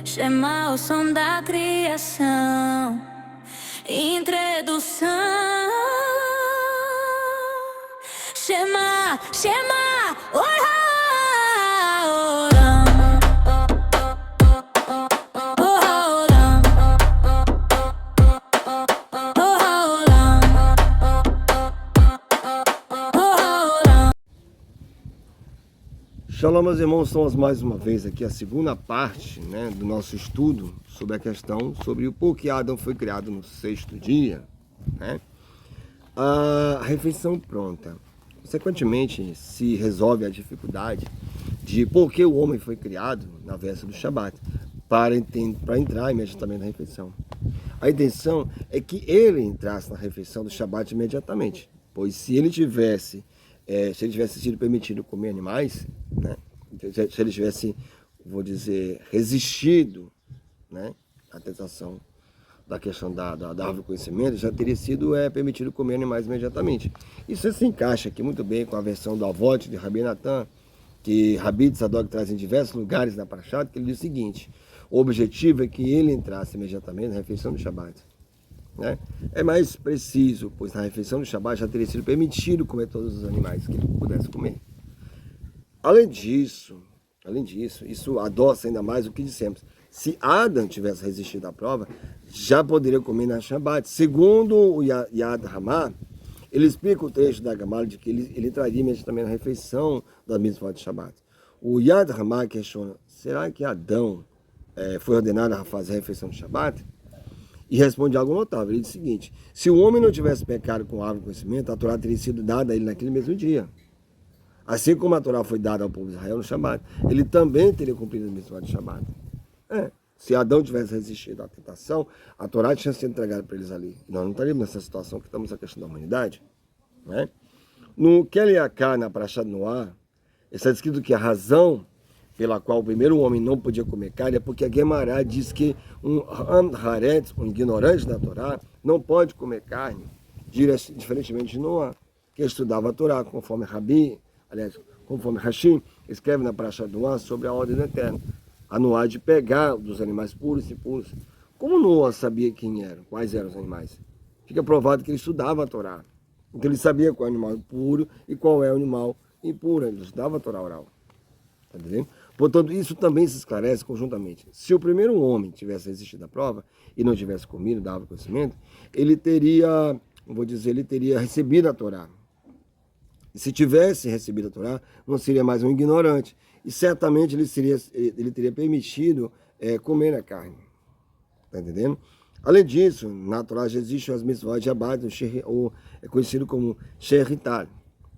Shema, o som da criação. Introdução. Shema, Shema, Shalom, meus irmãos, estamos mais uma vez aqui a segunda parte, do nosso estudo sobre a questão sobre o porquê Adão foi criado no sexto dia, A refeição pronta. Consequentemente, se resolve a dificuldade de por que o homem foi criado na véspera do Shabat, para entrar imediatamente na refeição. A intenção é que ele entrasse na refeição do Shabat imediatamente, pois se ele tivesse sido permitido comer animais, se ele tivesse, resistido, à tentação da questão da árvore do conhecimento, já teria sido permitido comer animais imediatamente. Isso se encaixa aqui muito bem com a versão do Avot de Rabi Natan, que Rabi Tzadok traz em diversos lugares na Parashat, que ele diz o seguinte: o objetivo é que ele entrasse imediatamente na refeição do Shabat. É mais preciso, pois na refeição do Shabat já teria sido permitido comer todos os animais que ele pudesse comer. Além disso, isso adoça ainda mais o que dissemos. Se Adão tivesse resistido à prova, já poderia comer na Shabat. Segundo o Yad Ramah, ele explica o trecho da Gamal de que ele entraria imediatamente na refeição da mitzvah de Shabat. O Yad Ramah questiona: será que Adão foi ordenado a fazer a refeição de Shabat? E responde algo notável. Ele diz o seguinte: se o homem não tivesse pecado com a árvore do conhecimento, a Torá teria sido dada a ele naquele mesmo dia. Assim como a Torá foi dada ao povo de Israel no Shabat, ele também teria cumprido a mitzvah de Shabat. Se Adão tivesse resistido à tentação, a Torá tinha sido entregada para eles ali. Nós não estaríamos nessa situação que estamos na questão da humanidade. No Keliaká, na Parashat Noah, está escrito que a razão pela qual o primeiro homem não podia comer carne é porque a Guemará diz que um Haretz, um ignorante da Torá, não pode comer carne, diferentemente de Noah, que estudava a Torá, conforme Rashi escreve na Parashat Noah sobre a ordem do Eterno. A Noah de pegar dos animais puros e impuros. Como Noah sabia quais eram os animais? Fica provado que ele estudava a Torá. Então ele sabia qual é o animal puro e qual é o animal impuro. Ele estudava a Torá oral. Está entendendo? Portanto, isso também se esclarece conjuntamente. Se o primeiro homem tivesse resistido à prova e não tivesse comido, dava conhecimento, ele teria recebido a Torá. E se tivesse recebido a Torá, não seria mais um ignorante. E certamente ele teria permitido comer a carne. Está entendendo? Além disso, na Torá já existem as mitzvot de Abad, é conhecido como Sheritar.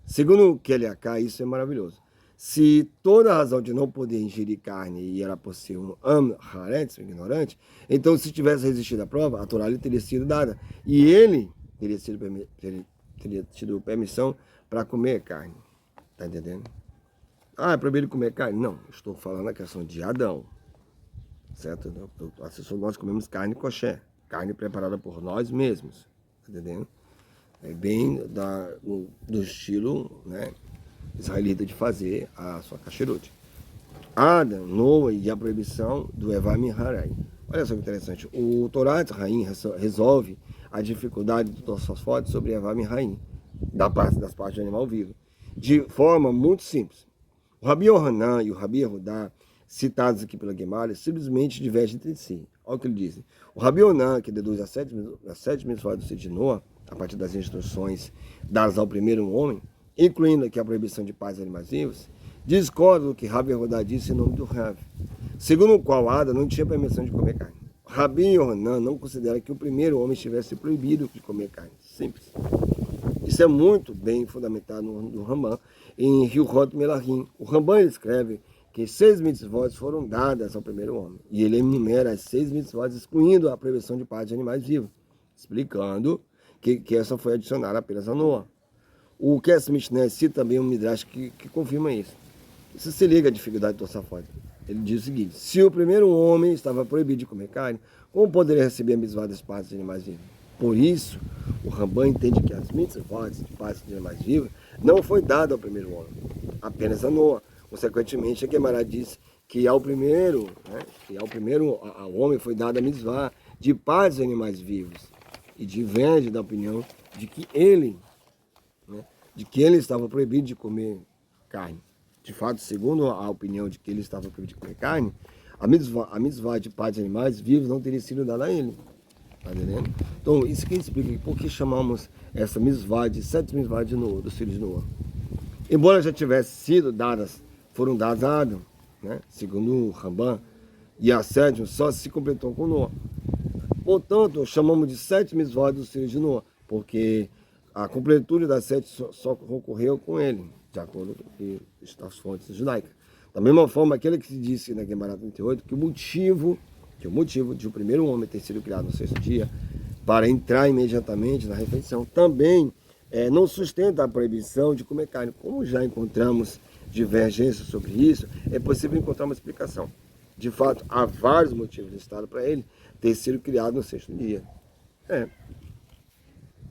Segundo o Keliaká, isso é maravilhoso. Se toda a razão de não poder ingerir carne e era por ser um Haretz, um ignorante, então se tivesse resistido à prova, a Torá lhe teria sido dada. E ele teria tido permissão para comer carne. Está entendendo? É proibido comer carne? Não, estou falando a questão de Adão. Certo? Nós comemos carne kosher, carne preparada por nós mesmos. Está entendendo? É bem do estilo, israelita de fazer a sua kasherut. Adão, Noah e a proibição do Evar Miharai. Olha só que interessante. O Torá de Raim resolve a dificuldade do Tosafot sobre Evar Miharai, das partes do animal vivo, de forma muito simples. O Rabi Yohanan e o Rabi Yehudá, citados aqui pela Gemara, simplesmente divergem entre si. Olha o que ele diz. O Rabi Yohanan, que deduz as sete mitzvot do de Noah, a partir das instruções dadas ao primeiro homem, incluindo aqui a proibição de pais animais vivos, discorda do que Rabi Yehudá disse em nome do Rav, segundo o qual Adão não tinha permissão de comer carne. Rabi Yohanan não considera que o primeiro homem estivesse proibido de comer carne. Simples. Isso é muito bem fundamentado no Rambam, em Hilchot Melachim. O Rambam escreve que 6 mitzvot foram dadas ao primeiro homem. E ele enumera as 6 mitzvot, excluindo a proibição de partes de animais vivos, explicando que essa foi adicionada apenas a Noah. O Kess Mishneh cita também um Midrash que confirma isso. Isso se liga à dificuldade do Tosafot. Ele diz o seguinte: se o primeiro homem estava proibido de comer carne, como poderia receber a mitzvah das partes de animais vivos? Por isso, o Rambam entende que as mitzvot de partes de animais vivos não foi dada ao primeiro homem, apenas a Noah. Consequentemente, a Gemara diz que ao primeiro, né, ao homem foi dada a mitzvah de paz dos animais vivos, e diverge da opinião de que ele, né, estava proibido de comer carne. De fato, segundo a opinião de que ele estava proibido de comer carne, a mitzvah de paz dos animais vivos não teria sido dada a ele. Tá entendendo? Então, isso que explica por que chamamos essa mitzvah de 7 mitzvah de Noa, dos filhos de Noa. Embora já tivessem sido dadas, foram dadas a Adão, né? Segundo o Ramban, e a 7ª só se completou com Noa. Portanto, chamamos de 7 mitzvot dos filhos de Noa, porque a completude das 7 só ocorreu com ele, de acordo com as fontes judaicas. Da mesma forma, aquele que se disse na Gemara 38, que o motivo de o primeiro homem ter sido criado no 6º dia, para entrar imediatamente na refeição, também não sustenta a proibição de comer carne. Como já encontramos divergências sobre isso, é possível encontrar uma explicação. De fato, há vários motivos listados para ele ter sido criado no 6º dia.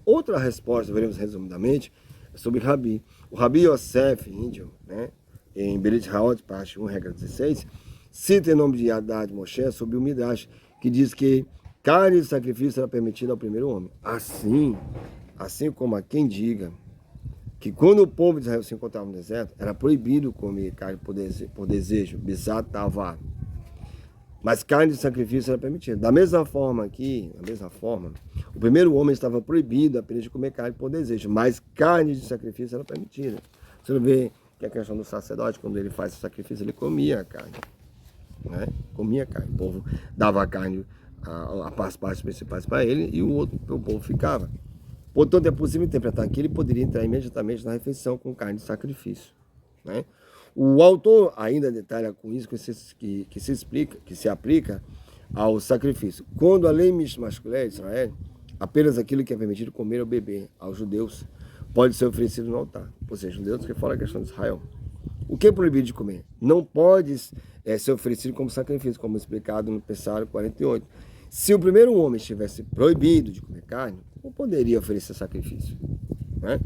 Outra resposta, veremos resumidamente, é sobre Rabi. O Rabi Yosef, índio, né, em Berit Haot, parte 1, regra 16, cita em nome de Haddad Moshe sobre o Midrash, que diz que carne de sacrifício era permitida ao primeiro homem. Assim como a quem diga que quando o povo de Israel se encontrava no deserto, era proibido comer carne por desejo, bisatavá. Mas carne de sacrifício era permitida. Da mesma forma, o primeiro homem estava proibido apenas de comer carne por desejo, mas carne de sacrifício era permitida. Você vê que a questão do sacerdote, quando ele faz o sacrifício, ele comia a carne. Né? Comia carne. O povo dava a carne, as partes principais para ele, e o povo ficava. Portanto, é possível interpretar que ele poderia entrar imediatamente na refeição com carne de sacrifício. Né? O autor ainda detalha com isso que se aplica ao sacrifício. Quando a lei masculina de Israel, apenas aquilo que é permitido comer ou beber aos judeus pode ser oferecido no altar. Ou seja, judeus que falam a questão de Israel. O que é proibido de comer? Não pode ser oferecido como sacrifício, como explicado no Pessário 48. Se o primeiro homem estivesse proibido de comer carne, não poderia oferecer sacrifício. Né?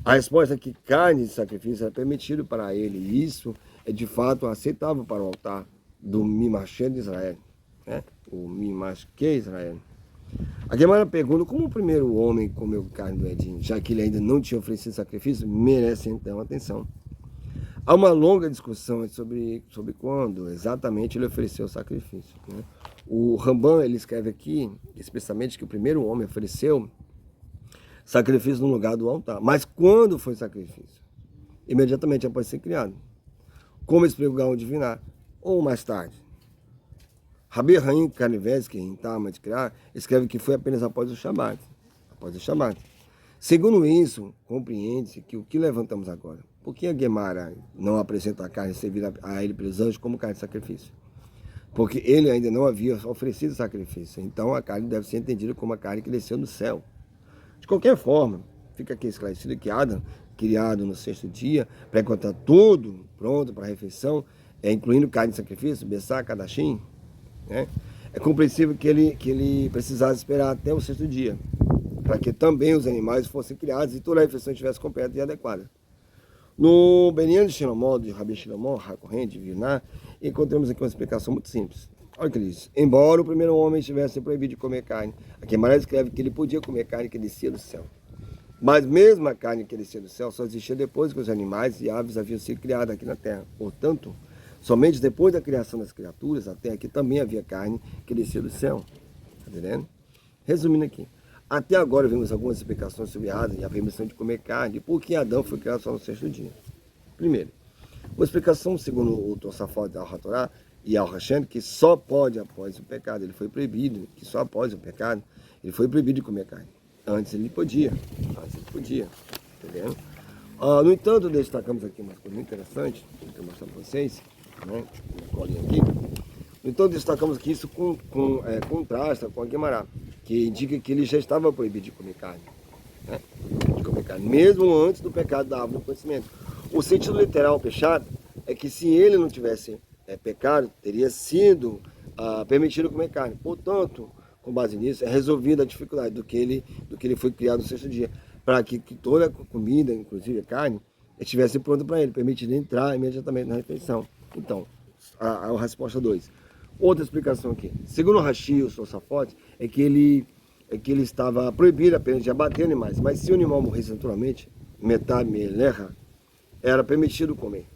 A resposta é que carne de sacrifício era permitido para ele, e isso é de fato aceitável para o altar do Mimashé de Israel, né? O Mimashé Israel. A Gemara pergunta como o primeiro homem comeu carne do Edim, já que ele ainda não tinha oferecido sacrifício, merece então atenção. Há uma longa discussão sobre quando exatamente ele ofereceu o sacrifício. Né? O Ramban ele escreve aqui, especialmente, que o primeiro homem ofereceu sacrifício no lugar do altar. Mas quando foi sacrifício? Imediatamente após ser criado. Como explica o Gaon Divinar? Ou mais tarde? Rabi Haim Kaniveski, em Tama de Criar, escreve que foi apenas após o Shabat. Segundo isso, compreende-se que o que levantamos agora, por que a Gemara não apresenta a carne servida a ele pelos anjos como carne de sacrifício? Porque ele ainda não havia oferecido sacrifício. Então a carne deve ser entendida como a carne que desceu do céu. De qualquer forma, fica aqui esclarecido que Adão, criado no 6º dia, para encontrar tudo pronto para a refeição, incluindo carne de sacrifício, Bessá, Kadashim, né? É compreensível que ele precisasse esperar até o 6º dia, para que também os animais fossem criados e toda a refeição estivesse completa e adequada. No Benyan de Shilomó, de Rabi Shilomó, Hakorrente, de Vinar, encontramos aqui uma explicação muito simples. Olha o que ele diz. Embora o primeiro homem estivesse proibido de comer carne, a Gemara escreve que ele podia comer carne que descia do céu. Mas mesmo a carne que descia do céu só existia depois que os animais e aves haviam sido criados aqui na terra. Portanto, somente depois da criação das criaturas, até aqui também havia carne que descia do céu. Está entendendo? Resumindo aqui. Até agora vimos algumas explicações sobre Adão e a permissão de comer carne e por que Adão foi criado só no 6º dia. Primeiro, uma explicação segundo o Tosafot da Al-Hatorá e Al-Hashem, que só pode após o pecado, ele foi proibido, que só após o pecado, ele foi proibido de comer carne. Antes ele podia, entendeu? No entanto, destacamos aqui uma coisa muito interessante, que eu quero mostrar para vocês, né? Uma colinha aqui. No entanto, destacamos que isso contrasta com a Guemará, que indica que ele já estava proibido de comer carne, né? Mesmo antes do pecado da árvore do conhecimento. O sentido literal fechado é que se ele não tivesse pecado, teria sido permitido comer carne. Portanto, com base nisso, é resolvida a dificuldade do que ele foi criado no 6º dia, para que toda a comida, inclusive a carne, estivesse pronta para ele, permitindo entrar imediatamente na refeição. Então, a resposta 2. Outra explicação aqui. Segundo o Rashi, o Tosafot, é que ele estava proibido apenas de abater animais, mas se o animal morresse naturalmente, metade melecha, era permitido comer.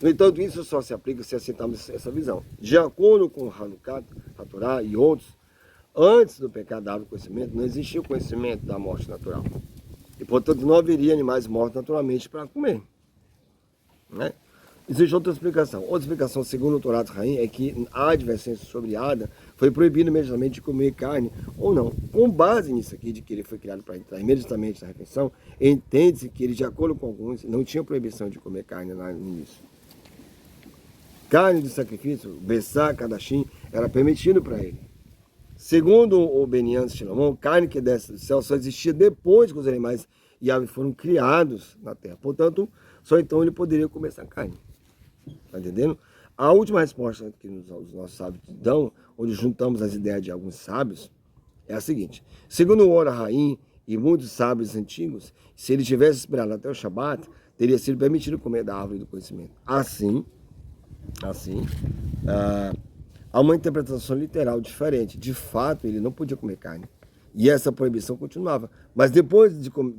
No entanto, isso só se aplica se aceitarmos essa visão. De acordo com Hanukkah, Torá e outros, antes do pecado da árvore do conhecimento, não existia o conhecimento da morte natural. E, portanto, não haveria animais mortos naturalmente para comer. Né? Existe outra explicação. Outra explicação, segundo o Torá de Raim, é que a advertência sobre Adam foi proibido imediatamente de comer carne ou não. Com base nisso aqui, de que ele foi criado para entrar imediatamente na refeição, entende-se que ele, de acordo com alguns, não tinha proibição de comer carne lá no início. Carne de sacrifício, Bessá, Kadashim, era permitido para ele. Segundo o Benian Shilomon, carne que desce do céu só existia depois que os animais e aves foram criados na terra. Portanto, só então ele poderia comer essa carne. Está entendendo? A última resposta que os nossos sábios dão, onde juntamos as ideias de alguns sábios, é a seguinte. Segundo o Ora Raim e muitos sábios antigos, se ele tivesse esperado até o Shabat, teria sido permitido comer da árvore do conhecimento. Assim, há uma interpretação literal diferente. De fato, ele não podia comer carne. E essa proibição continuava. Mas depois de comer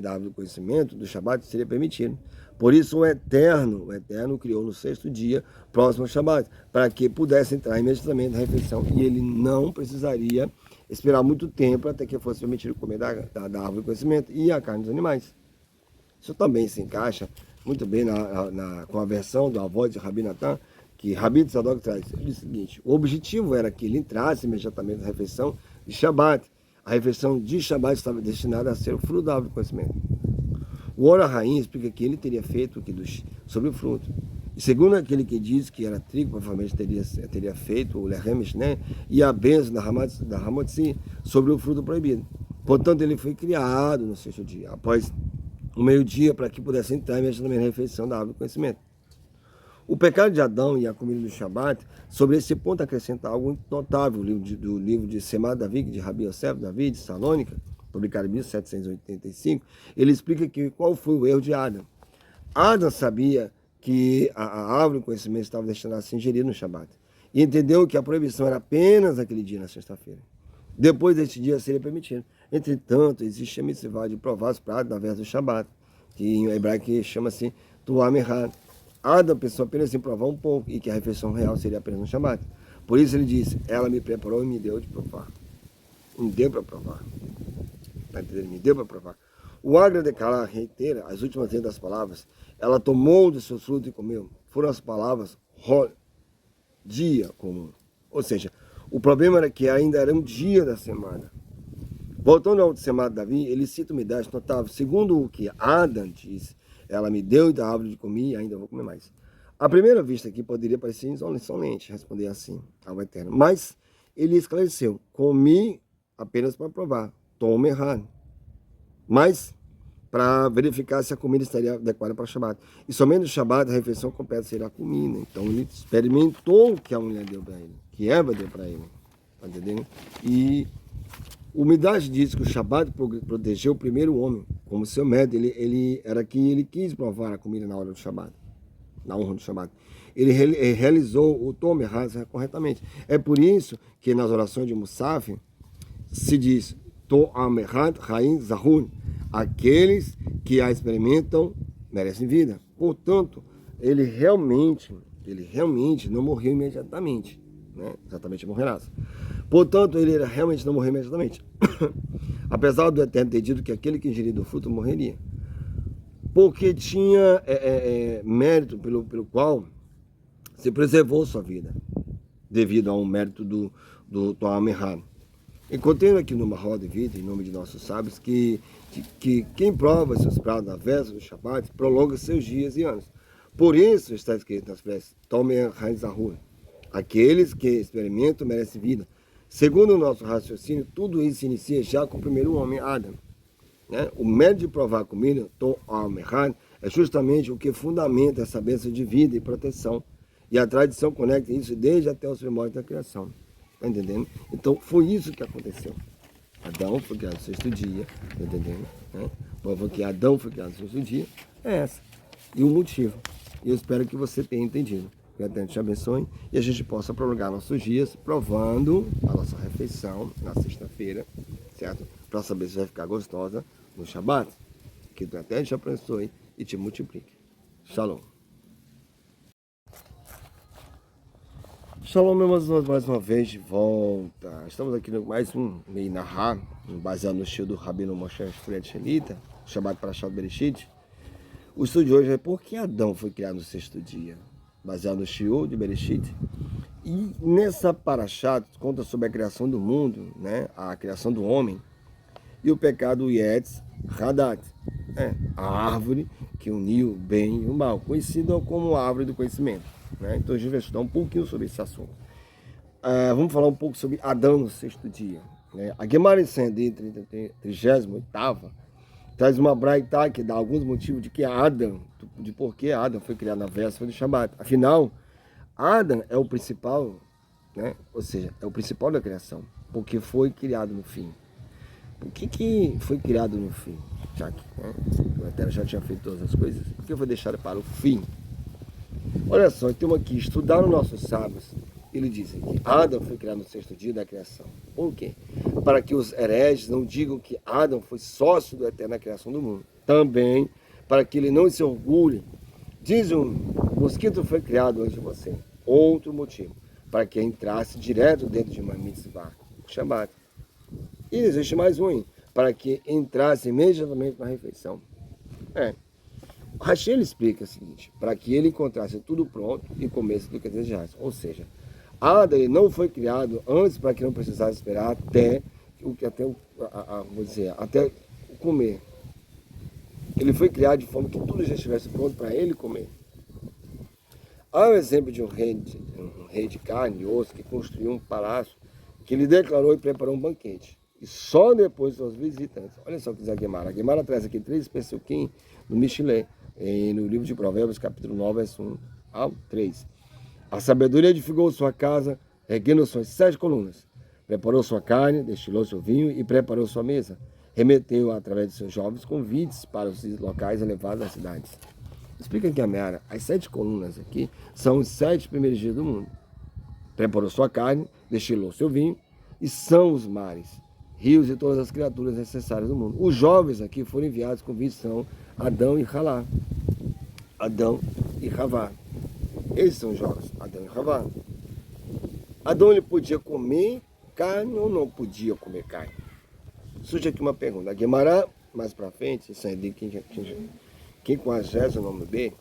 da árvore do conhecimento, do Shabat, seria permitido. Por isso o Eterno criou no 6º dia, próximo ao Shabat, para que pudesse entrar imediatamente na refeição. E ele não precisaria esperar muito tempo até que fosse permitido comer da árvore do conhecimento e a carne dos animais. Isso também se encaixa muito bem com a versão do avó de Rabi Natan, que Rabi Tzadok traz. Ele diz o seguinte: o objetivo era que ele entrasse imediatamente na refeição de Shabat. A refeição de Shabat estava destinada a ser o fruto da árvore do conhecimento. O Ora Raim explica que ele teria feito o Kiddush sobre o fruto. E segundo aquele que diz que era trigo, provavelmente teria feito o Lechem Mishneh e a bênção da Hamotzi sobre o fruto proibido. Portanto, ele foi criado no 6º dia, após o meio-dia, para que pudesse entrar imediatamente na refeição da árvore do conhecimento. O pecado de Adão e a comida do Shabat, sobre esse ponto acrescenta algo notável. Do livro de Semad David, de Rabi Yosef David, de Salônica, publicado em 1785, ele explica qual foi o erro de Adão. Adão sabia que a árvore do conhecimento estava destinada a ser ingerida no Shabat, e entendeu que a proibição era apenas aquele dia, na sexta-feira. Depois desse dia seria permitido. Entretanto, existe a mitzvah de provar os pratos na véspera do Shabat, que em hebraico chama-se Tuam Echad. Adão pensou apenas em provar um pouco e que a refeição real seria apenas no Shabat. Por isso ele disse: ela me preparou e me deu de provar. Me deu para provar. Está entendendo? Me deu para provar. O Agra de Kalá reitera as últimas letras das palavras. Ela tomou do seu fruto e comeu. Foram as palavras dia comum. Ou seja, o problema era que ainda era um dia da semana. Voltando ao Semad Davi, ele cita uma idade notável. Segundo o que Adão disse, ela me deu da árvore de comer e ainda vou comer mais. À primeira vista aqui poderia parecer insolente responder assim ao Eterno. Mas ele esclareceu: comi apenas para provar. Tome errado. Mas para verificar se a comida estaria adequada para o Shabat. E somente no Shabat a refeição completa será a comida. Então ele experimentou o que a mulher deu para ele, que Eva deu para ele. Está entendendo? E o Midrash diz que o Shabat protegeu o primeiro homem como seu método. Ele era que ele quis provar a comida na hora do Shabat, na honra do Shabat. Ele realizou o Tom Erraz corretamente. É por isso que nas orações de Musaf se diz Tom Erraz Haim Zahun. Aqueles que a experimentam merecem vida. Portanto, ele realmente não morreu imediatamente. Né? Exatamente, morrerás. Portanto, ele realmente não morreu imediatamente. Apesar do Eterno ter dito que aquele que ingerir do fruto morreria. Porque tinha mérito pelo qual se preservou sua vida. Devido a um mérito do Toam Errado. Encontrei aqui numa roda de vida, em nome de nossos sábios, que quem prova seus pratos na véspera do Shabat prolonga seus dias e anos. Por isso está escrito nas preces, Tomem Haizahur. Aqueles que experimentam merecem vida. Segundo o nosso raciocínio, tudo isso se inicia já com o primeiro homem, Adão. Né? O mérito de provar a comida, Tom Al-Mehad, é justamente o que fundamenta essa bênção de vida e proteção. E a tradição conecta isso desde até os primórdios da criação. Está entendendo? Então, foi isso que aconteceu. Adão foi criado no 6º dia, está entendendo? Né? Prova que Adão foi criado no 6º dia, é essa. E o motivo. E eu espero que você tenha entendido. que o Eterno te abençoe e a gente possa prolongar nossos dias provando a nossa refeição na sexta-feira, certo? Para saber se vai ficar gostosa no Shabat. Que o Eterno te abençoe e te multiplique. Shalom. Shalom, meus irmãos, mais uma vez de volta. Estamos aqui no mais um Mei Nahá, baseado no estilo do Rabino Moshe Fred Shelita, chamado Parashat Bereshit. O estudo de hoje é por que Adão foi criado no sexto dia, baseado no estilo de Bereshit. E nessa Parashat conta sobre a criação do mundo, né? A criação do homem e o pecado Yetz Hadat, a árvore que uniu o bem e o mal, conhecida como a árvore do conhecimento. Então a gente vai estudar um pouquinho sobre esse assunto. Vamos falar um pouco sobre Adão no sexto dia. A Gemara em Sanhedrin 38ª traz uma braita que dá alguns motivos de que Adão, de por que Adão foi criado na véspera do Shabat. Afinal, Adão é o principal, ou seja, é o principal da criação, porque foi criado no fim. Por que foi criado no fim? Já que o Eterno já tinha feito todas as coisas, por que foi deixado para o fim? Olha só, temos aqui, estudaram nossos sábios, eles dizem que Adão foi criado no sexto dia da criação. Por quê? Para que os hereges não digam que Adão foi sócio do Eterno na criação do mundo. Também, para que ele não se orgulhe. Diz o mosquito foi criado antes de você. Outro motivo, para que entrasse direto dentro de uma mitzvah, o Shabat. E existe mais um, para que entrasse imediatamente na refeição. Rashi explica o seguinte, para que ele encontrasse tudo pronto e comesse do que desejasse. Ou seja, Adão não foi criado antes para que não precisasse esperar até comer. Ele foi criado de forma que tudo já estivesse pronto para ele comer. Há um exemplo de um rei de carne e osso que construiu um palácio que lhe declarou e preparou um banquete. E só depois dos visitantes. Olha só o que diz a Gemara. A Gemara traz aqui 3 pesukim no Mishlei, no livro de Provérbios, capítulo 9, verso 1 ao 3. A sabedoria edificou sua casa, erguendo suas 7 colunas. Preparou sua carne, destilou seu vinho e preparou sua mesa. Remeteu, através de seus jovens, convites para os locais elevados das cidades. Explica aqui a Meara. As 7 colunas aqui são os 7 primeiros dias do mundo. Preparou sua carne, destilou seu vinho e são os mares, rios e todas as criaturas necessárias do mundo. Os jovens aqui foram enviados com convites, são Adão e Halá. Adão e Havá. Esses são os jovens, Adão e Havá. Adão ele podia comer carne ou não podia comer carne? Surge aqui uma pergunta. A Gemara, mais para frente, isso é de 59b,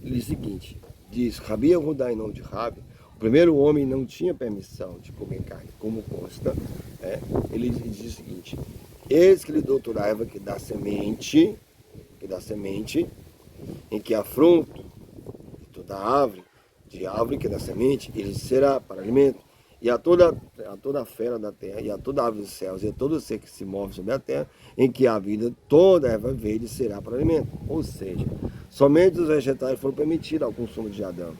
ele diz o seguinte, diz, Rabi Yehudá em nome de Rabi, o primeiro homem não tinha permissão de comer carne, como consta, ele diz o seguinte, eis que lhe dou toda a erva que dá semente, em que há fruto, toda árvore que dá semente, ele será para alimento. E a toda a fera da terra, e a toda a árvore dos céus, e a todo ser que se move sobre a terra, em que há vida, toda a erva verde será para alimento. Ou seja, somente os vegetais foram permitidos ao consumo de Adão,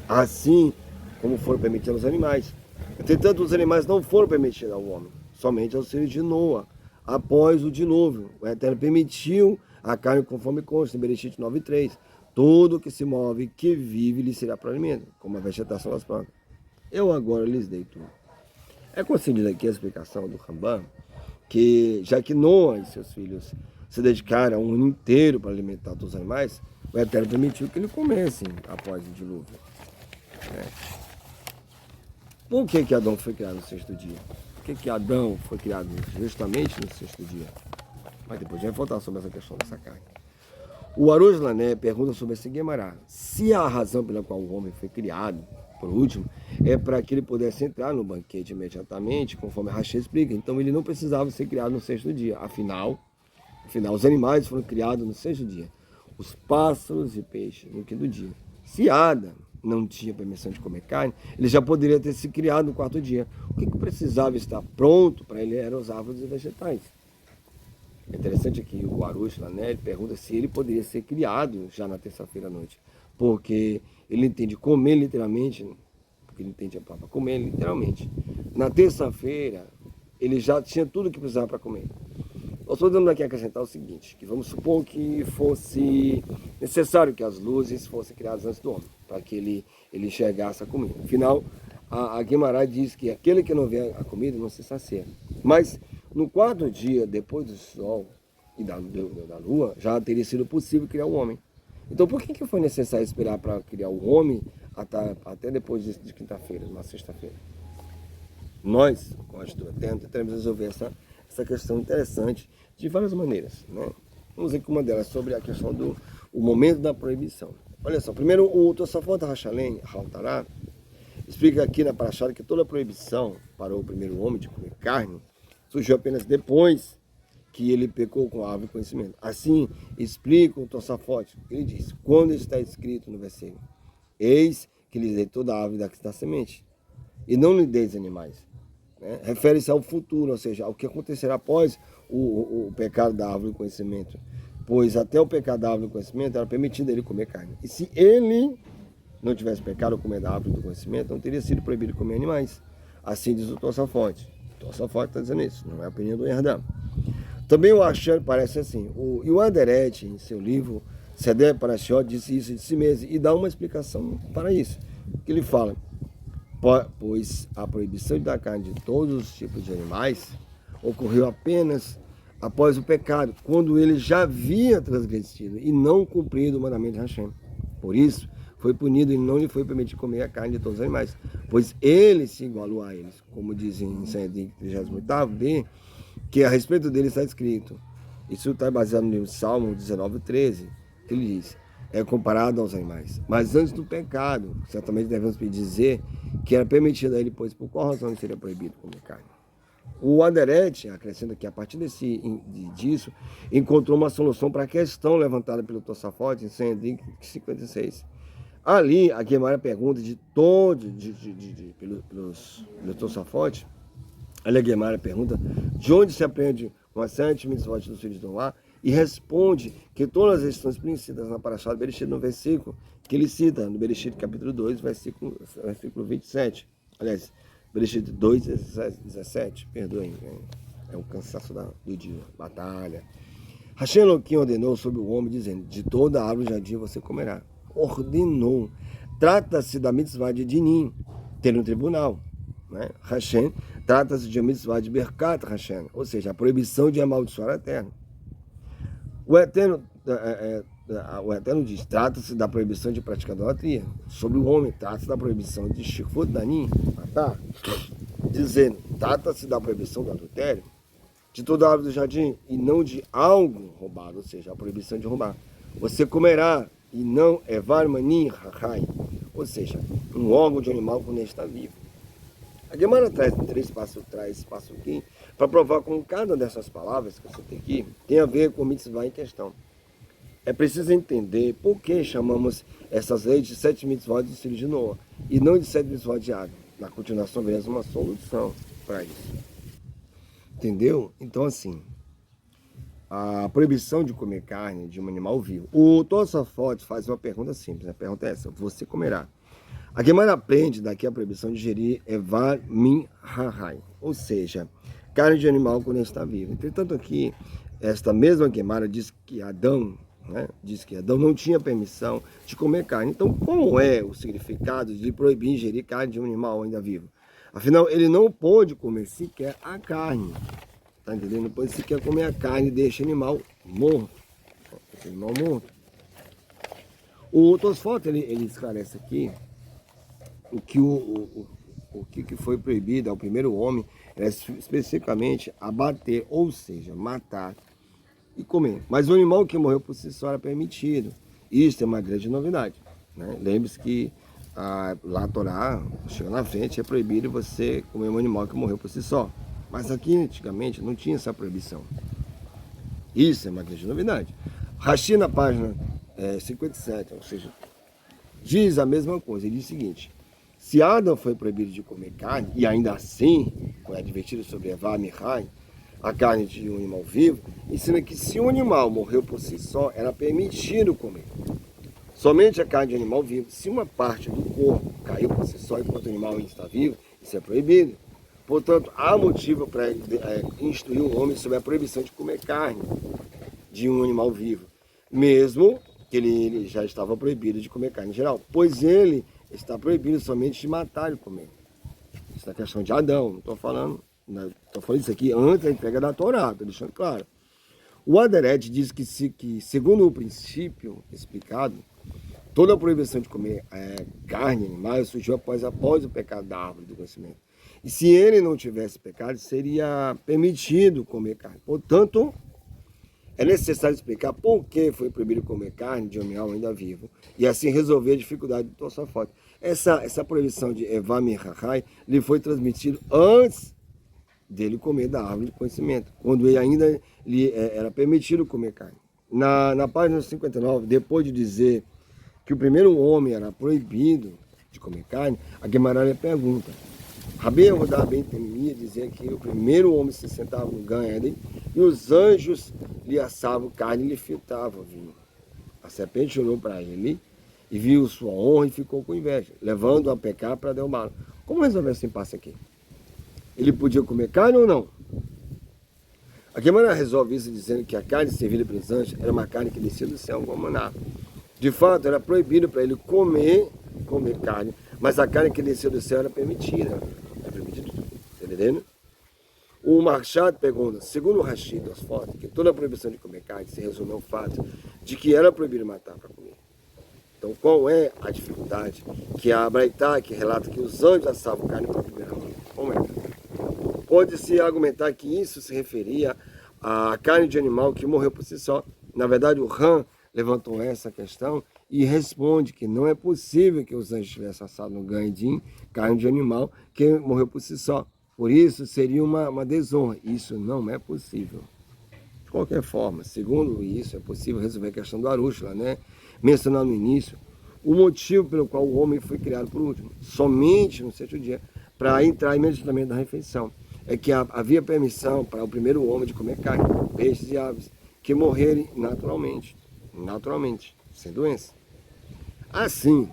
assim como foram permitidos aos animais. Entretanto, os animais não foram permitidos ao homem, somente aos filhos de Noa. Após o dilúvio, o Eterno permitiu a carne conforme consta em Bereshit 9:3. Tudo que se move, que vive, lhe será para alimento, como a vegetação das plantas. Eu agora lhes dei tudo. É concedida aqui a explicação do Rambam, que já que Noa e seus filhos se dedicaram um ano inteiro para alimentar todos os animais, o Eterno permitiu que eles comessem após o dilúvio. Por que Adão foi criado no sexto dia? Por que Adão foi criado justamente no sexto dia? Mas depois a gente vai voltar sobre essa questão dessa carne. O Arush Lané pergunta sobre esse Guemará. Se a razão pela qual o homem foi criado, por último, é para que ele pudesse entrar no banquete imediatamente, conforme Rashi explica. Então ele não precisava ser criado no sexto dia. Afinal, os animais foram criados no sexto dia. Os pássaros e peixes no quinto dia. Se Adão não tinha permissão de comer carne, ele já poderia ter se criado no quarto dia. O que precisava estar pronto para ele eram as árvores e vegetais. É interessante aqui o Arush Lané, ele pergunta se ele poderia ser criado já na terça-feira à noite. Porque ele entende comer literalmente, porque ele entende a palavra comer literalmente. Na terça-feira, ele já tinha tudo o que precisava para comer. Nós podemos aqui acrescentar o seguinte, que vamos supor que fosse necessário que as luzes fossem criadas antes do homem, para que ele enxergasse a comida. Afinal, a Guimarães diz que aquele que não vê a comida não se sacia. Mas no quarto dia, depois do sol e da lua, já teria sido possível criar o homem. Então por que foi necessário esperar para criar o homem até depois de quinta-feira, uma sexta-feira? Nós, com a Estudo Eterno, tentaremos resolver essa questão interessante de várias maneiras, né? Vamos ver que uma delas sobre a questão do momento da proibição. Olha só, primeiro o Tosafot Hachalém, Haltará, explica aqui na Parashá que toda a proibição para o primeiro homem de comer carne surgiu apenas depois que ele pecou com a árvore do conhecimento. Assim explica o Tosafot, ele diz, quando está escrito no versículo, eis que lhes dei toda a árvore da semente, e não lhe deis animais. Né? Refere-se ao futuro, ou seja, ao que acontecerá após o pecado da árvore do conhecimento. Pois até o pecado da árvore do conhecimento era permitido ele comer carne. E se ele não tivesse pecado ou comer da árvore do conhecimento, não teria sido proibido comer animais. Assim diz o Tosafot. O Tosafot está dizendo isso, não é a opinião do Yerdam. Também o Asher parece assim. O Yoaderet, em seu livro Seder Parashot, disse isso de si mesmo e dá uma explicação para isso. Que ele fala, pois a proibição de dar carne de todos os tipos de animais ocorreu apenas após o pecado, quando ele já havia transgredido e não cumprido o mandamento de Hashem. Por isso, foi punido e não lhe foi permitido comer a carne de todos os animais, pois ele se igualou a eles, como dizem em Sanhedrin 38b, que a respeito dele está escrito. Isso está baseado no Salmo 19:13, que ele diz, é comparado aos animais. Mas antes do pecado, certamente devemos dizer que era permitido a ele, pois por qual razão ele seria proibido comer carne? O Aderet acrescenta que a partir disso encontrou uma solução para a questão levantada pelo Tosafot em Sanhedrin 56. Ali, a Guimarães pergunta pelos Tosafot, ali a Guimarães pergunta de onde se aprende uma série de mitzvot dos filhos de Noá e responde que todas as lições explícitas na Parashá do Bereshit, no versículo que ele cita, no Bereshit capítulo 2, versículo 27. Aliás, Bereshit 2, 17, perdoem, é o cansaço do dia, batalha. Hashem Elohim ordenou sobre o homem, dizendo, de toda a árvore jardim você comerá. Ordenou. Trata-se da mitzvah de Dinim, ter um tribunal. Né? Hashem, trata-se de uma mitzvah de Berkat Hashem, ou seja, a proibição de amaldiçoar a terra. O Eterno diz, trata-se da proibição de praticar idolatria. Sobre o homem, trata-se da proibição de Shifut Danim, matar. Dizendo, trata-se da proibição do adultério, de toda a árvore do jardim, e não de algo roubado, ou seja, a proibição de roubar. Você comerá, e não Evar Mani Hachai, ou seja, um órgão de animal quando ele está vivo. A Gemara traz espaço aqui, para provar como cada dessas palavras que você tem aqui tem a ver com o mitzvah em questão. É preciso entender por que chamamos essas leis de 7 mitzvot dos filhos de Noé e não de 7 mitzvot de Adam. Na continuação veremos uma solução para isso. Entendeu? Então assim, a proibição de comer carne de um animal vivo. O Tosafot faz uma pergunta simples, a pergunta é essa, você comerá. A Gemara aprende daqui a proibição de ingerir Evar Min Hahai, ou seja, carne de animal quando ele está vivo. Entretanto aqui, esta mesma Gemara diz que Adão não tinha permissão de comer carne. Então, qual é o significado de proibir ingerir carne de um animal ainda vivo? Afinal, ele não pôde comer sequer a carne. Está entendendo? Não pode sequer comer a carne deste animal morto. Esse animal morto. O Tosfot, ele esclarece aqui o que foi proibido ao primeiro homem é especificamente abater, ou seja, matar e comer. Mas o animal que morreu por si só era permitido. Isso é uma grande novidade. Né? Lembre-se que lá a Torá, chega na frente, é proibido você comer um animal que morreu por si só. Mas aqui, antigamente, não tinha essa proibição. Isso é uma grande novidade. Rashi, na página 57, ou seja, diz a mesma coisa. Ele diz o seguinte, se Adão foi proibido de comer carne, e ainda assim foi advertido sobre Evar Mihai, a carne de um animal vivo, ensina que se um animal morreu por si só, era permitido comer. Somente a carne de animal vivo, se uma parte do corpo caiu por si só enquanto o animal ainda está vivo, isso é proibido. Portanto, há motivo para instruir o homem sobre a proibição de comer carne de um animal vivo, mesmo que ele já estava proibido de comer carne em geral, pois ele está proibido somente de matar e comer. Isso é questão de Adão, não estou falando isso aqui antes da entrega da Torá, estou deixando claro. O Aderete diz que, segundo o princípio explicado, toda a proibição de comer carne animal surgiu após o pecado da árvore do conhecimento. E se ele não tivesse pecado, seria permitido comer carne. Portanto, é necessário explicar por que foi proibido comer carne de animal ainda vivo e assim resolver a dificuldade do Tosafot. Essa proibição de Evami Rahai lhe foi transmitida antes dele comer da árvore do conhecimento, quando ele ainda era permitido comer carne. Na página 59, depois de dizer que o primeiro homem era proibido de comer carne, a Guemará lhe pergunta: Rabi Yehuda ben Temia dizia que o primeiro homem se sentava no Gan Eden e os anjos lhe assavam carne e lhe filtravam vinho. A serpente olhou para ele e viu sua honra e ficou com inveja, levando-o a pecar para derrubá-lo. Como resolver esse impasse aqui? Ele podia comer carne ou não? A Guemará resolve isso dizendo que a carne servida pelos anjos era uma carne que descia do céu como maná. De fato, era proibido para ele comer carne, mas a carne que desceu do céu era permitida. É permitido tudo, tá entendendo? O Marchad pergunta, segundo o Rashid das fotos, que toda a proibição de comer carne se resume ao fato de que era proibido matar para comer. Então, qual é a dificuldade que a Braitá, que relata que os anjos assavam carne para a primeira mão? Como é? Pode-se argumentar que isso se referia à carne de animal que morreu por si só. Na verdade, o Ram levantou essa questão e responde que não é possível que os anjos tivessem assado no gandim carne de animal que morreu por si só. Por isso, seria uma desonra. Isso não é possível. De qualquer forma, segundo isso, é possível resolver a questão do Arúshla, né? Mencionando no início, o motivo pelo qual o homem foi criado por último, somente no sexto dia, para entrar imediatamente na refeição. É que havia permissão para o primeiro homem de comer carne, peixes e aves, que morrerem naturalmente, sem doença. Assim,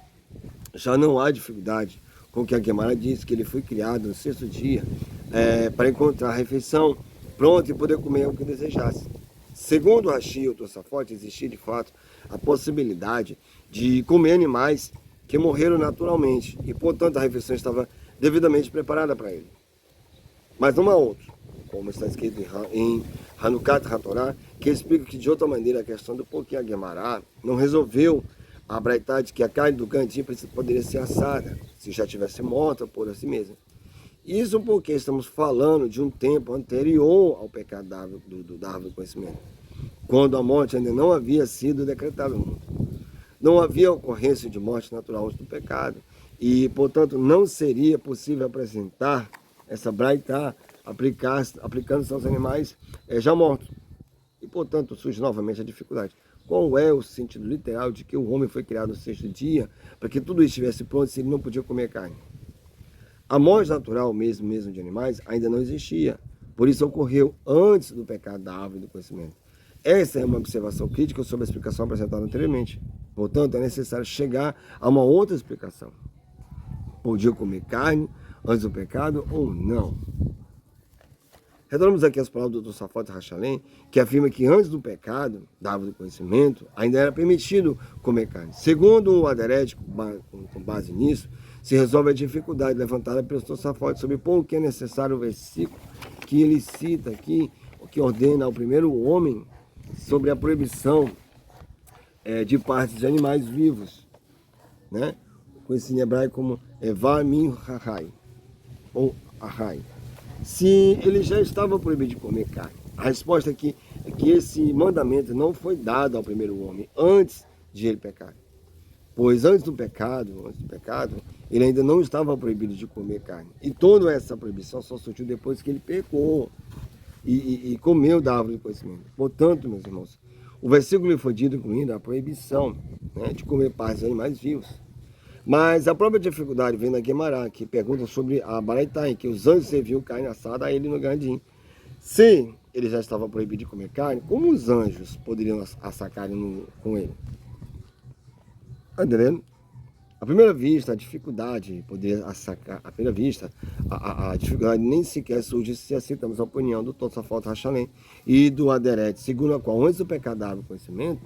já não há dificuldade com o que a Guemará diz, que ele foi criado no sexto dia para encontrar a refeição pronta e poder comer o que desejasse. Segundo o Rashi, o Tosafot, existia de fato a possibilidade de comer animais que morreram naturalmente e, portanto, a refeição estava devidamente preparada para ele. Mas não há outro, como está escrito em Hanukat HaTorah, que explica que, de outra maneira, a questão do porquê a Guemará não resolveu a Braitá de que a carne do gandim poderia ser assada, se já tivesse morta por assim mesmo. Isso porque estamos falando de um tempo anterior ao pecado da árvore do conhecimento, quando a morte ainda não havia sido decretada no mundo. Não havia ocorrência de morte natural antes do pecado, e, portanto, não seria possível apresentar essa Braitá aplicando-se aos animais já mortos. E, portanto, surge novamente a dificuldade. Qual é o sentido literal de que o homem foi criado no sexto dia para que tudo estivesse pronto se ele não podia comer carne? A morte natural mesmo de animais ainda não existia. Por isso ocorreu antes do pecado da árvore do conhecimento. Essa é uma observação crítica sobre a explicação apresentada anteriormente. Portanto, é necessário chegar a uma outra explicação. Podia comer carne antes do pecado ou não? Retornamos aqui às palavras do Tosafot Hachalém, que afirma que antes do pecado, da árvore do conhecimento, ainda era permitido comer carne. Segundo o Aderete, com base nisso, se resolve a dificuldade levantada pelos Tosafot sobre por que é necessário o versículo que ele cita aqui, que ordena ao primeiro homem sobre a proibição de partes de animais vivos, né? Conhecido em hebraico como Eva Min Hahai, ou Ahai. Se ele já estava proibido de comer carne, a resposta aqui é que esse mandamento não foi dado ao primeiro homem antes de ele pecar. Pois antes do pecado, ele ainda não estava proibido de comer carne. E toda essa proibição só surgiu depois que ele pecou e comeu da árvore do conhecimento. Portanto, meus irmãos, o versículo foi dito incluindo a proibição, né, de comer partes de animais vivos. Mas a própria dificuldade vem da Guemará, que pergunta sobre a Baraitá, em que os anjos serviam carne assada a ele no jardim. Se ele já estava proibido de comer carne, como os anjos poderiam assar carne com ele? Tá entendendo? À primeira vista, a dificuldade de poder sacar, à primeira vista, a dificuldade nem sequer surge se aceitamos a opinião do Tosafot Hachalém e do Aderet, segundo a qual, antes do pecado da árvore do conhecimento,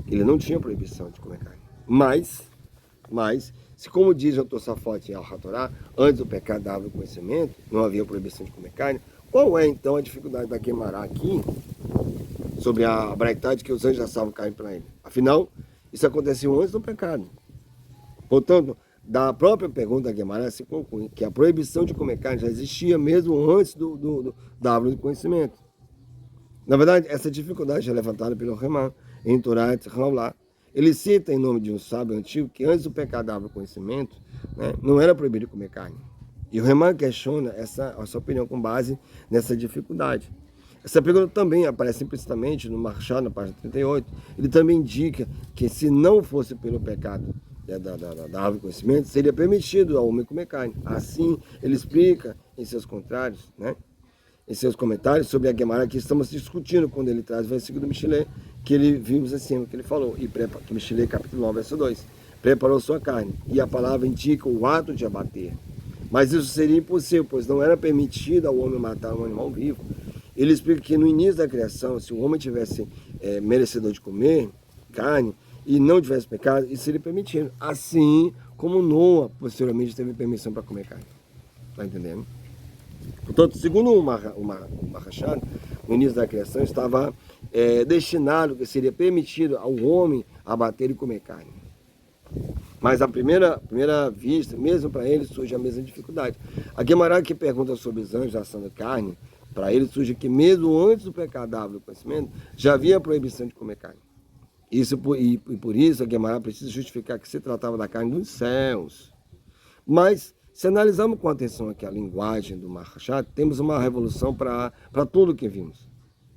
ele não tinha proibição de comer carne. Mas, se como diz o Tosafot e Al-Hatorá, antes do pecado da árvore do conhecimento, não havia proibição de comer carne, qual é então a dificuldade da Guemará aqui, sobre a Braitá de que os anjos assavam carne para ele? Afinal, isso aconteceu antes do pecado. Portanto, da própria pergunta da Guemará se conclui que a proibição de comer carne já existia mesmo antes da árvore do conhecimento. Na verdade, essa dificuldade é levantada pelo Remã em Torá Raulá. Ele cita em nome de um sábio antigo que antes do pecado da árvore do conhecimento, né, não era proibido comer carne. E o Remã questiona essa opinião com base nessa dificuldade. Essa pergunta também aparece implicitamente no Marchá, na página 38. Ele também indica que se não fosse pelo pecado da árvore do conhecimento, seria permitido ao homem comer carne. Assim, ele explica em seus contrários, né, em seus comentários sobre a Guemará que estamos discutindo quando ele traz o versículo do Michelet, que ele vimos acima, que ele falou, que Michelet, capítulo 9, verso 2, preparou sua carne, e a palavra indica o ato de abater. Mas isso seria impossível, pois não era permitido ao homem matar um animal vivo. Ele explica que no início da criação, se o homem tivesse merecedor de comer carne, e não tivesse pecado, isso seria permitido. Assim como Noa, posteriormente, teve permissão para comer carne. Está entendendo? Portanto, segundo o Mahashad, no início da criação, estava destinado, que seria permitido ao homem abater e comer carne. Mas à primeira vista, mesmo para ele, surge a mesma dificuldade. A Guemará que pergunta sobre os anjos assando carne, para ele surge que mesmo antes do pecado da árvore do conhecimento, já havia a proibição de comer carne. Por isso a Guemará precisa justificar que se tratava da carne dos céus. Mas, se analisarmos com atenção aqui a linguagem do Mahashad, temos uma revolução para tudo que vimos.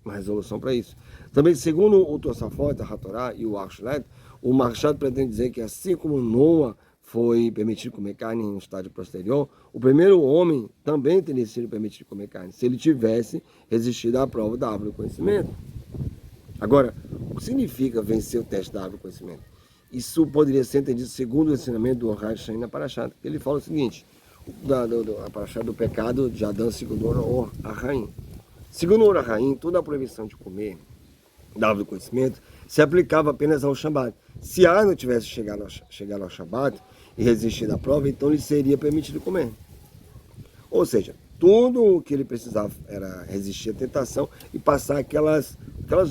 Uma resolução para isso. Também, segundo o Tosafot, a Hatorá e o Arshlet, o Mahashad pretende dizer que assim como Noa foi permitido comer carne em um estágio posterior, o primeiro homem também teria sido permitido comer carne, se ele tivesse resistido à prova da árvore do conhecimento. Agora, o que significa vencer o teste da árvore do conhecimento? Isso poderia ser entendido segundo o ensinamento do Ohad Shain na Parashat. Ele fala o seguinte, a Parashat do pecado de Adão segundo o Or-Ahaim. Segundo o Or-Ahaim, toda a proibição de comer da árvore do conhecimento se aplicava apenas ao Shabat. Se Adão tivesse chegado ao Shabat e resistido à prova, então lhe seria permitido comer. Ou seja, tudo o que ele precisava era resistir à tentação e passar aquelas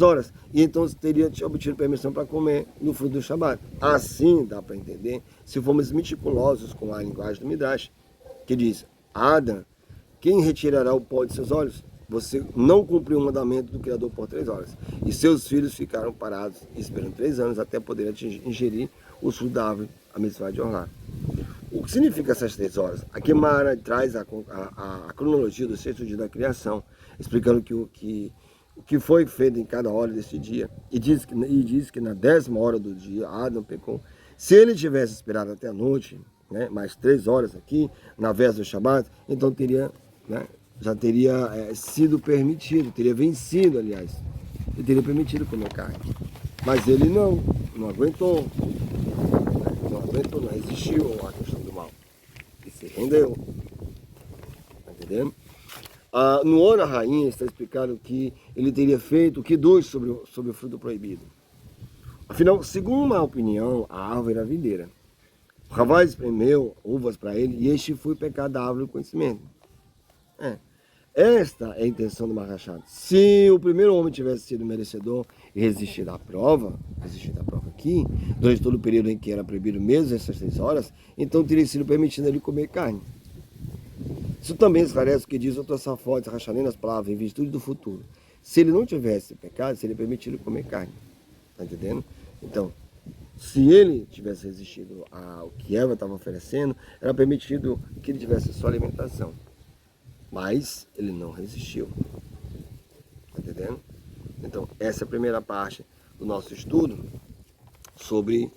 horas. E então teria obtido permissão para comer no fruto do Shabat. Assim dá para entender, se formos meticulosos com a linguagem do Midrash, que diz, Adão, quem retirará o pó de seus olhos? Você não cumpriu o mandamento do Criador por 3 horas. E seus filhos ficaram parados, esperando 3 anos, até poder ingerir o fruto da árvore, a mitzvah de Orlá. O que significa essas 3 horas? A Guemará traz a cronologia do 6º dia da criação, explicando o que foi feito em cada hora desse dia. E diz que na 10ª hora do dia, Adão pecou. Se ele tivesse esperado até a noite, né, mais 3 horas aqui, na véspera do Shabat, então teria, né, já teria sido permitido, teria vencido, aliás. Ele teria permitido comer carne. Mas ele não aguentou. Não resistiu à questão do mal. E se rendeu. Está entendendo? No Or Rainha está explicado que ele teria feito o que dois sobre o fruto proibido. Afinal, segundo uma opinião, a árvore era videira. O Ravá espremeu uvas para ele e este foi pecado da árvore do conhecimento. Esta é a intenção do Mahashad. Se o primeiro homem tivesse sido merecedor e resistido à prova aqui, durante todo o período em que era proibido mesmo essas 3 horas, então teria sido permitido ele comer carne. Isso também esclarece o que diz o Tosafot Hachalém nas palavras, em virtude do futuro. Se ele não tivesse pecado, seria permitido comer carne. Está entendendo? Então, se ele tivesse resistido ao que Eva estava oferecendo, era permitido que ele tivesse sua alimentação. Mas ele não resistiu. Está entendendo? Então, essa é a primeira parte do nosso estudo sobre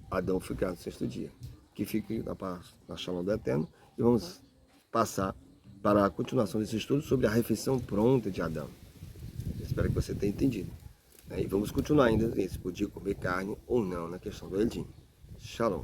Adão ficar no 6º dia. Que fique na Shalom do Eterno. E vamos passar para a continuação desse estudo sobre a refeição pronta de Adão. Espero que você tenha entendido. E vamos continuar ainda se podia comer carne ou não na questão do Edim. Shalom.